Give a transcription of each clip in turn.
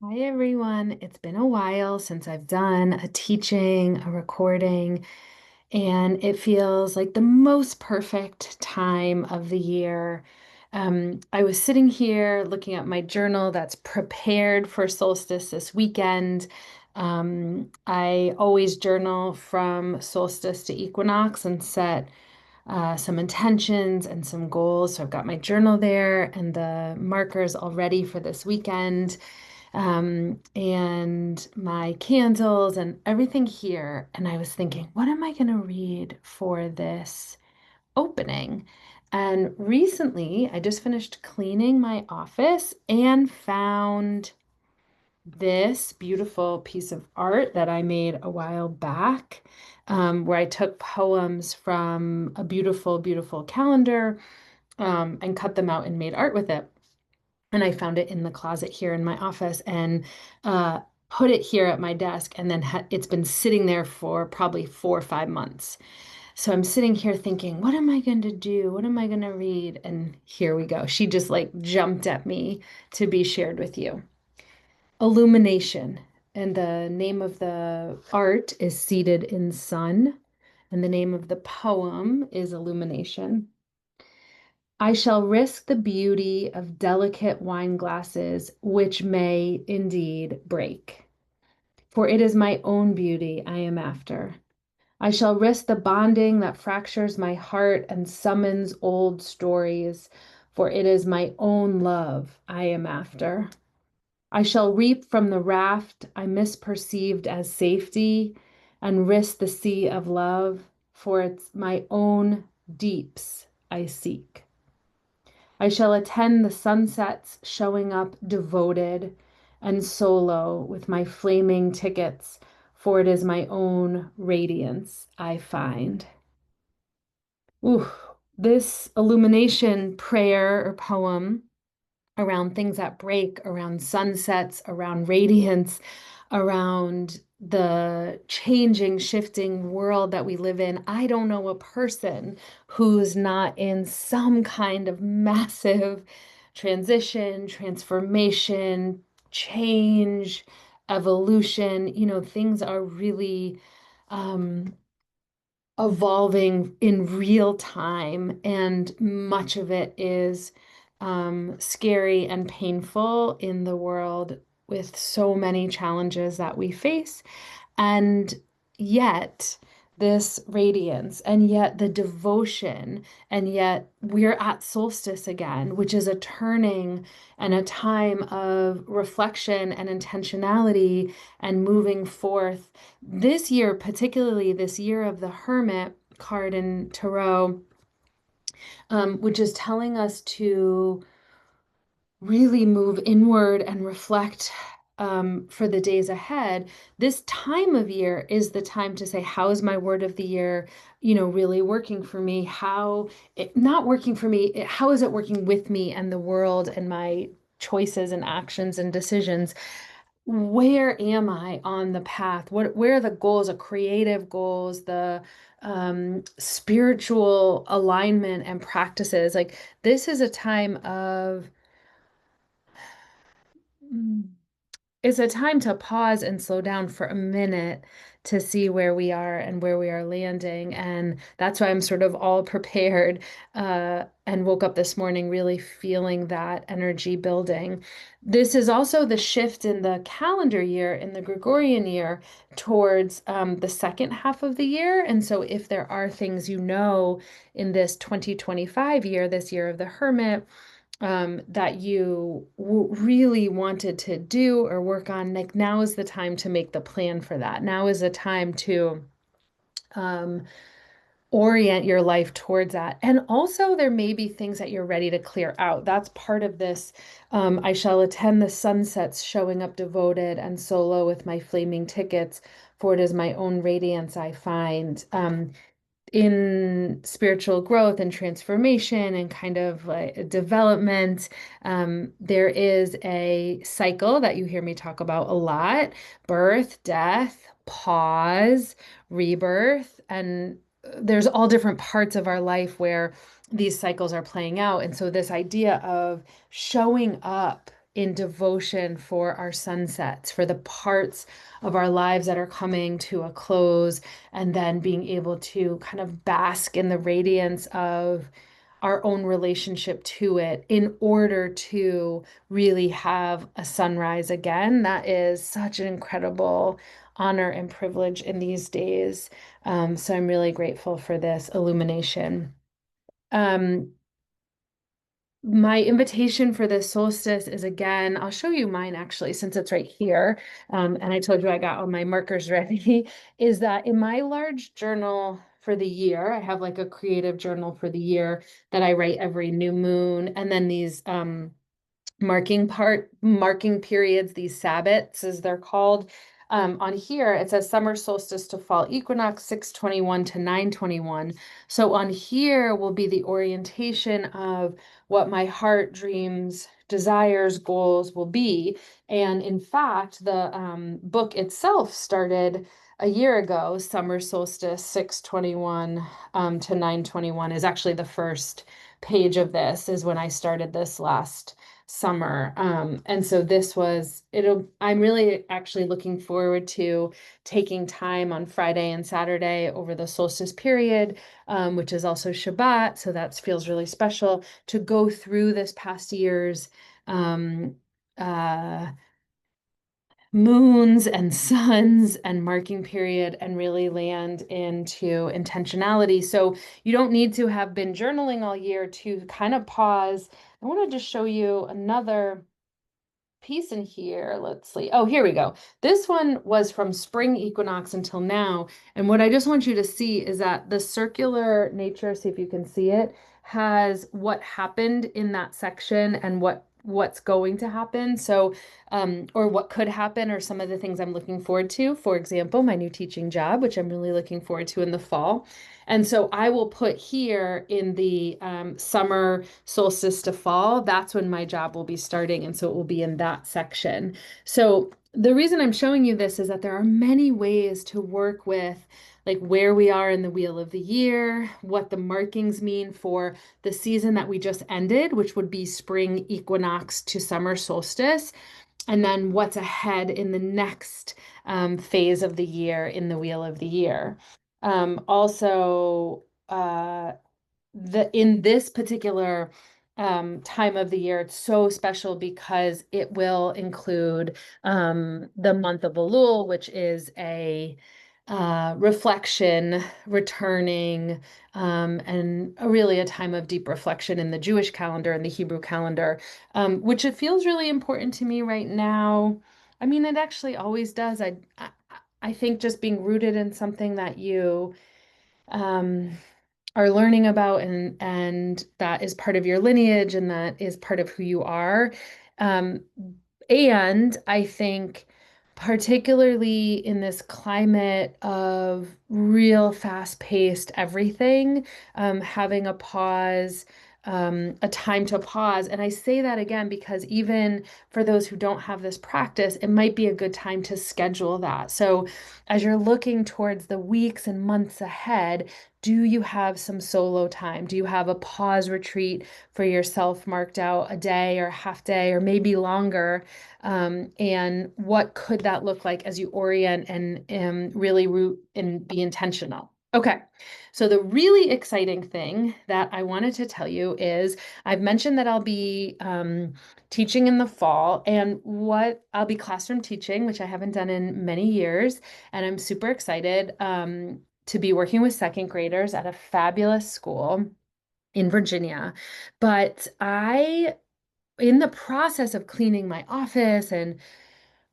Hi everyone. It's been a while since I've done a teaching, a recording, and it feels like the most perfect time of the year. I was sitting here looking at my journal that's prepared for solstice this weekend. I always journal from solstice to equinox and set some intentions and some goals. So I've got my journal there and the markers all ready for this weekend, and my candles and everything here. And I was thinking, what am I going to read for this opening? And recently, I just finished cleaning my office and found this beautiful piece of art that I made a while back, where I took poems from a beautiful, beautiful calendar, and cut them out and made art with it. And I found it in the closet here in my office and uh, put it here at my desk. And then it's been sitting there for probably 4 or 5 months. So I'm sitting here thinking, what am I going to do? What am I going to read? And here we go. She just like jumped at me to be shared with you. Illumination. And the name of the art is Seated in Sun. And the name of the poem is Illumination. I shall risk the beauty of delicate wine glasses, which may indeed break. For it is my own beauty I am after. I shall risk the bonding that fractures my heart and summons old stories, for it is my own love I am after. I shall reap from the raft I misperceived as safety and risk the sea of love, for it's my own deeps I seek. I shall attend the sunsets, showing up devoted and solo with my flaming tickets, for it is my own radiance I find. Ooh, this illumination prayer or poem around things that break, around sunsets, around radiance, around the changing, shifting world that we live in. I don't know a person who's not in some kind of massive transition, transformation, change, evolution. Things are really um, evolving in real time, and much of it is scary and painful in the world with so many challenges that we face. And yet, this radiance, and yet the devotion, and yet we're at solstice again, which is a turning and a time of reflection and intentionality and moving forth. This year, particularly this year of the Hermit card in Tarot, which is telling us to really move inward and reflect, for the days ahead. This time of year is the time to say, how is my word of the year, really working for me? How it not working for me, how is it working with me and the world and my choices and actions and decisions? Where am I on the path? Where are the goals, the creative goals, the spiritual alignment and practices? Like, this is a time of Mm. It's a time to pause and slow down for a minute to see where we are and where we are landing. And that's why I'm sort of all prepared, and woke up this morning really feeling that energy building. This is also the shift in the calendar year, in the Gregorian year, towards the second half of the year. And so, if there are things in this 2025 year, this year of the Hermit, that you really wanted to do or work on, like, now is the time to make the plan for that. Now is the time to um, orient your life towards that. And also, there may be things that you're ready to clear out. That's part of this. I shall attend the sunsets, showing up devoted and solo with my flaming tickets, for it is my own radiance I find. In spiritual growth and transformation and kind of like development, there is a cycle that you hear me talk about a lot: birth, death, pause, rebirth. And there's all different parts of our life where these cycles are playing out. And so, this idea of showing up in devotion for our sunsets, for the parts of our lives that are coming to a close, and then being able to kind of bask in the radiance of our own relationship to it in order to really have a sunrise again. That is such an incredible honor and privilege in these days. So I'm really grateful for this illumination. Um, my invitation for this solstice is again, I'll show you mine actually, since it's right here. And I told you I got all my markers ready, is that in my large journal for the year, I have like a creative journal for the year that I write every new moon, and then these marking periods, these sabbats as they're called. On here it says summer solstice to fall equinox 621 to 921. So on here will be the orientation of what my heart dreams, desires, goals will be. And in fact, the book itself started a year ago. Summer solstice 621 to 921 is actually the first page of this, is when I started this last summer. And so I'm really actually looking forward to taking time on Friday and Saturday over the solstice period, which is also Shabbat. So that feels really special to go through this past year's um, uh, moons and suns and marking period and really land into intentionality. So you don't need to have been journaling all year to kind of pause. I want to just show you another piece in here. Let's see. Oh, here we go. This one was from spring equinox until now. And what I just want you to see is that the circular nature, see if you can see it, has what happened in that section and what's going to happen. So, or what could happen, or some of the things I'm looking forward to. For example, my new teaching job, which I'm really looking forward to in the fall. And so I will put here in the summer solstice to fall, that's when my job will be starting. And so it will be in that section. So the reason I'm showing you this is that there are many ways to work with like where we are in the wheel of the year, what the markings mean for the season that we just ended, which would be spring equinox to summer solstice, and then what's ahead in the next phase of the year in the wheel of the year. Also, in this particular time of the year, it's so special because it will include the month of Elul, which is a reflection, returning, and really a time of deep reflection in the Jewish calendar and the Hebrew calendar, which it feels really important to me right now. I mean, it actually always does. I think just being rooted in something that you um, are learning about, and that is part of your lineage and that is part of who you are. Um, and I think particularly in this climate of real fast-paced everything, having a pause, a time to pause. And I say that again because even for those who don't have this practice, it might be a good time to schedule that. So as you're looking towards the weeks and months ahead, do you have some solo time? Do you have a pause retreat for yourself marked out a day or half day or maybe longer? And what could that look like as you orient and really root and be intentional? Okay, so the really exciting thing that I wanted to tell you is I've mentioned that I'll be teaching in the fall, and what I'll be classroom teaching, which I haven't done in many years, and I'm super excited to be working with second graders at a fabulous school in Virginia. But in the process of cleaning my office and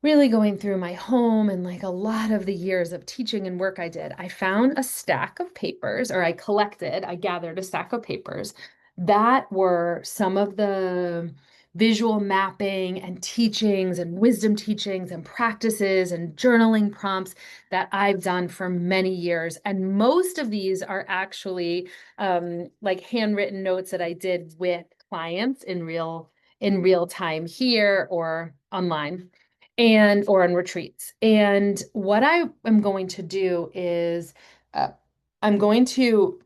really going through my home and like a lot of the years of teaching and work I did, I found a stack of papers, or I gathered a stack of papers that were some of the visual mapping and teachings and wisdom teachings and practices and journaling prompts that I've done for many years. And most of these are actually like handwritten notes that I did with clients in real time here or online and or on retreats. And what I am going to do is uh, I'm going to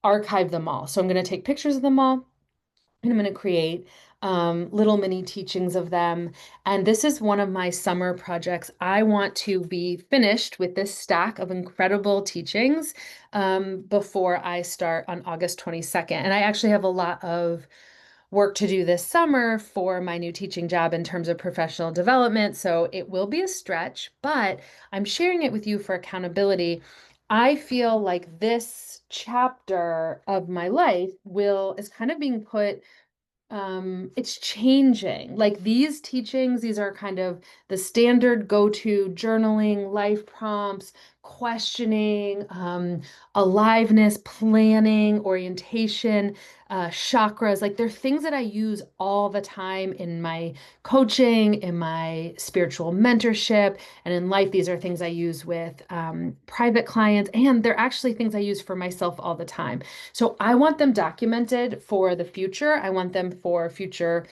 archive them all. So I'm going to take pictures of them all, and I'm going to create little mini teachings of them. And this is one of my summer projects. I want to be finished with this stack of incredible teachings before I start on August 22nd. And I actually have a lot of work to do this summer for my new teaching job in terms of professional development. So it will be a stretch, but I'm sharing it with you for accountability. I feel like this chapter of my life is kind of being put it's changing. Like these teachings, these are kind of the standard go-to journaling, life prompts, questioning, aliveness, planning, orientation, chakras. Like they're things that I use all the time in my coaching, in my spiritual mentorship, and in life. These are things I use with private clients, and they're actually things I use for myself all the time. So I want them documented for the future. I want them for future,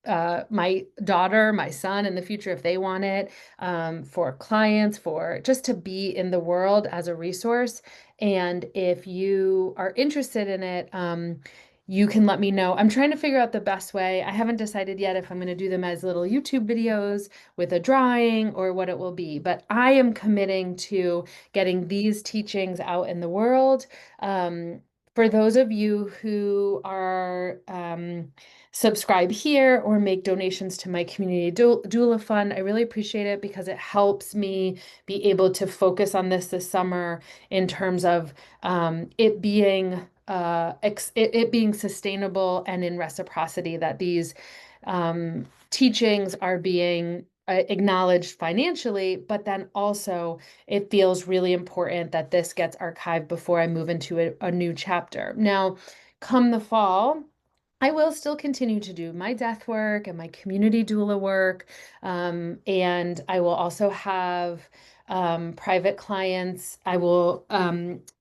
my daughter, my son in the future, if they want it, for clients, for just to be in the world as a resource. And if you are interested in it, you can let me know. I'm trying to figure out the best way. I haven't decided yet if I'm going to do them as little YouTube videos with a drawing or what it will be, but I am committing to getting these teachings out in the world. Um, for those of you who are subscribe here or make donations to my community doula fund, I really appreciate it because it helps me be able to focus on this summer in terms of it being it being sustainable and in reciprocity, that these teachings are being acknowledged financially, but then also it feels really important that this gets archived before I move into a new chapter. Now, come the fall, I will still continue to do my death work and my community doula work. And I will also have private clients. I will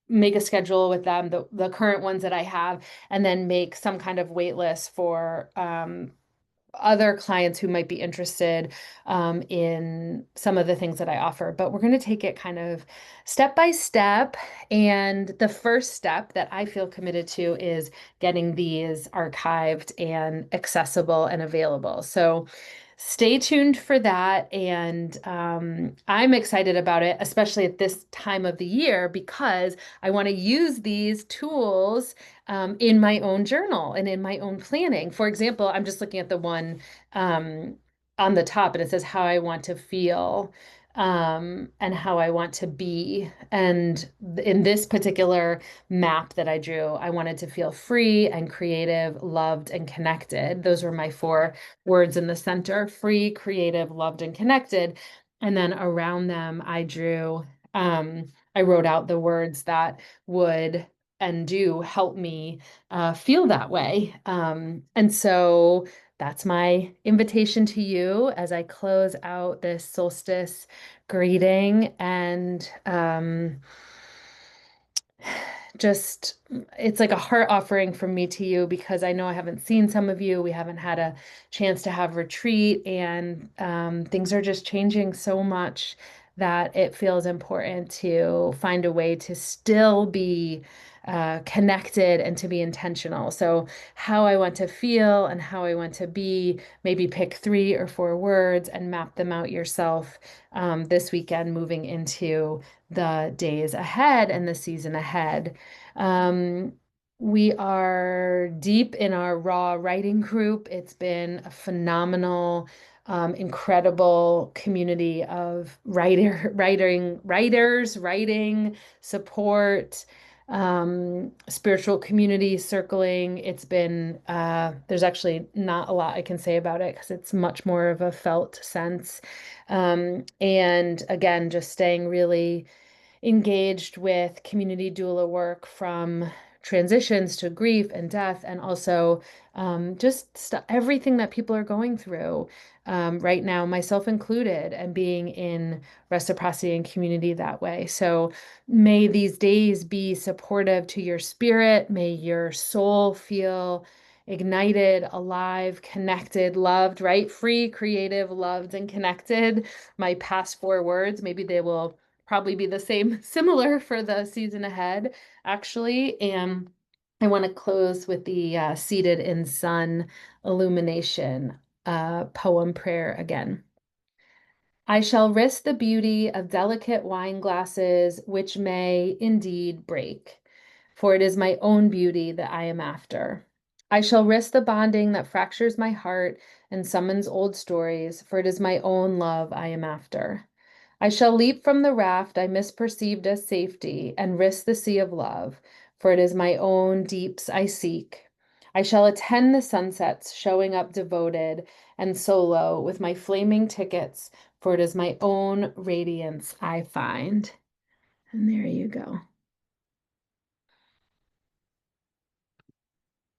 make a schedule with them, the current ones that I have, and then make some kind of wait list for other clients who might be interested in some of the things that I offer. But we're going to take it kind of step by step. And the first step that I feel committed to is getting these archived and accessible and available. So stay tuned for that. And I'm excited about it, especially at this time of the year, because I want to use these tools in my own journal and in my own planning. For example, I'm just looking at the one on the top, and it says how I want to feel and how I want to be. And in this particular map that I drew, I wanted to feel free and creative, loved and connected. Those were my four words in the center: free, creative, loved, and connected. And then around them, I wrote out the words that would and do help me feel that way. And so that's my invitation to you as I close out this solstice greeting. And just it's like a heart offering from me to you, because I know I haven't seen some of you. We haven't had a chance to have retreat, and things are just changing so much that it feels important to find a way to still be connected and to be intentional. So how I want to feel and how I want to be, maybe pick 3 or 4 words and map them out yourself this weekend, moving into the days ahead and the season ahead. Um, we are deep in our raw writing group. It's been a phenomenal, incredible community of writing support, spiritual community circling. It's been, there's actually not a lot I can say about it because it's much more of a felt sense. And again, just staying really engaged with community doula work, from transitions to grief and death, and also just everything that people are going through right now, myself included, and being in reciprocity and community that way. So may these days be supportive to your spirit. May your soul feel ignited, alive, connected, loved, right? Free, creative, loved, and connected. My past 4 words, maybe they will probably be the same, similar for the season ahead, actually. And I want to close with the seated in sun illumination, poem prayer again. I shall risk the beauty of delicate wine glasses, which may indeed break, for it is my own beauty that I am after. I shall risk the bonding that fractures my heart and summons old stories, for it is my own love I am after. I shall leap from the raft I misperceived as safety and risk the sea of love, for it is my own deeps I seek. I shall attend the sunsets, showing up devoted and solo with my flaming tickets, for it is my own radiance I find. And there you go.